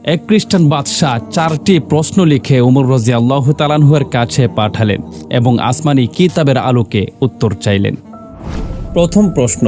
এক খ্রিস্টান বাদশাহ 4টি প্রশ্ন লিখে উমর রাদিয়াল্লাহু তাআলা আনহুর কাছে পাঠালেন এবং আসমানি কিতাবের আলোকে উত্তর চাইলেন। প্রথম প্রশ্ন,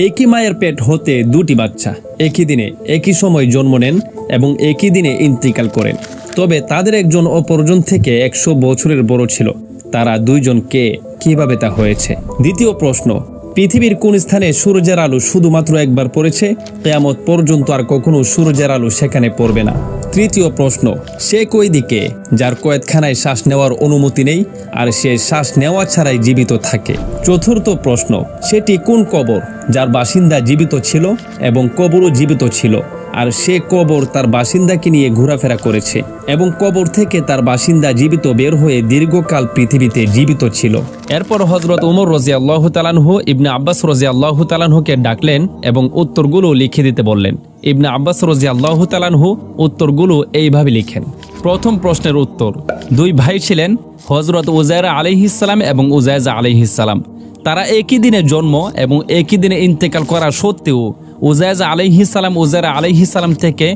একই মায়ের পেট হতে দুটি বাচ্চা একই দিনে একই সময় জন্ম নেন এবং একই দিনে ইন্তিকাল করেন, তবে তাদের একজন অপরজন থেকে 100 বছরের বড় ছিল। তারা দুইজন কে, কিভাবে তা হয়েছে? দ্বিতীয় প্রশ্ন, পৃথিবীর কোন স্থানে সূর্যের আলো শুধুমাত্র একবার পড়েছে, কিয়ামত পর্যন্ত আর কখনো সূর্যের আলো সেখানে পড়বে না? তৃতীয় প্রশ্ন, সে কয়েদিকে যার কয়েদখানায় শ্বাস নেওয়ার অনুমতি নেই আর সে শ্বাস নেওয়া ছাড়াই জীবিত থাকে? চতুর্থ প্রশ্ন, সেটি কোন কবর যার বাসিন্দা জীবিত ছিল এবং কবরও জীবিত ছিল আর সে কবর তার বাসিন্দাকে নিয়ে ঘোরাফেরা করেছে এবং কবর থেকে তার বাসিন্দা জীবিত বের হয়ে দীর্ঘকাল পৃথিবীতে জীবিত ছিল? এরপর হযরত উমর রাদিয়াল্লাহু তাআলা আনহু ইবনে আব্বাস রাদিয়াল্লাহু তাআলা আনহুকে ডাকলেন এবং উত্তরগুলো লিখে দিতে বললেন। ইবনে আব্বাস রাদিয়াল্লাহু তাআলা আনহু উত্তরগুলো এইভাবে লিখেন। প্রথম প্রশ্নের উত্তর, দুই ভাই ছিলেন হযরত উযায়রা আলাইহিস সালাম এবং উযায়জা আলাইহিস সালাম। তারা একই দিনে জন্ম এবং একই দিনে ইন্তেকাল করা সত্ত্বেও উযায়জা আলাইহিস সালাম উযায়রা আলাইহিস সালাম থেকে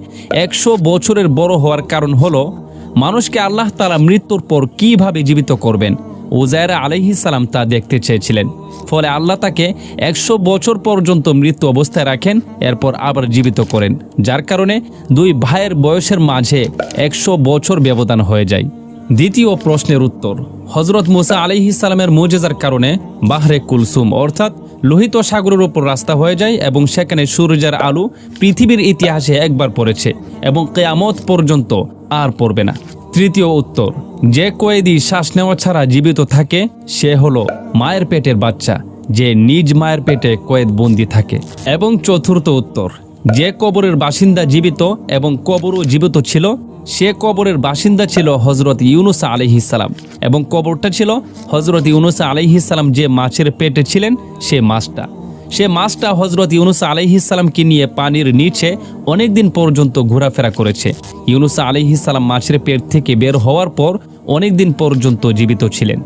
100 বছরের বড় হওয়ার কারণ হলো মানুষকে আল্লাহ তাআলা মৃত্যুর পর কিভাবে জীবিত করবেন উযায়রা আলাইহিস সালাম তা দেখতে চেয়েছিলেন। ফলে আল্লাহ তাকে 100 বছর পর্যন্ত মৃত্যু অবস্থায় রাখেন, এরপর আবার জীবিত করেন, যার কারণে দুই ভাইয়ের বয়সের মাঝে 100 বছর ব্যবধান হয়ে যায়। দ্বিতীয় প্রশ্নের উত্তর, হযরত মুসা আলাইহিস সালামের মুজিজার কারণে বাহরে কুলসুম অর্থাৎ লোহিত সাগরের উপর রাস্তা হয়ে যায় এবং সেখানে সূর্যের আলো পৃথিবীর ইতিহাসে একবার পড়েছে এবং কিয়ামত পর্যন্ত আর পড়বে না। তৃতীয় উত্তর, যে কয়েদি শ্বাস নেওয়া ছাড়া জীবিত থাকে সে হলো মায়ের পেটের বাচ্চা, যে নিজ মায়ের পেটে কয়েদ বন্দী থাকে। এবং চতুর্থ উত্তর, যে কবরের বাসিন্দা জীবিত এবং কবরও জীবিত ছিল সে কবরের বাসিন্দা ছিল হযরত ইউনুস আলাইহিস সালাম এবং কবরটা ছিল হযরত ইউনুস আলাইহিস সালাম যে মাছের পেটে ছিলেন সে মাছটা হযরত ইউনুস আলাইহিস সালামকে নিয়ে পানির নিচে অনেক দিন পর্যন্ত ঘোরাফেরা করেছে। ইউনুস আলাইহিস সালাম মাছের পেট থেকে বের হওয়ার পর অনেক দিন পর্যন্ত জীবিত ছিলেন।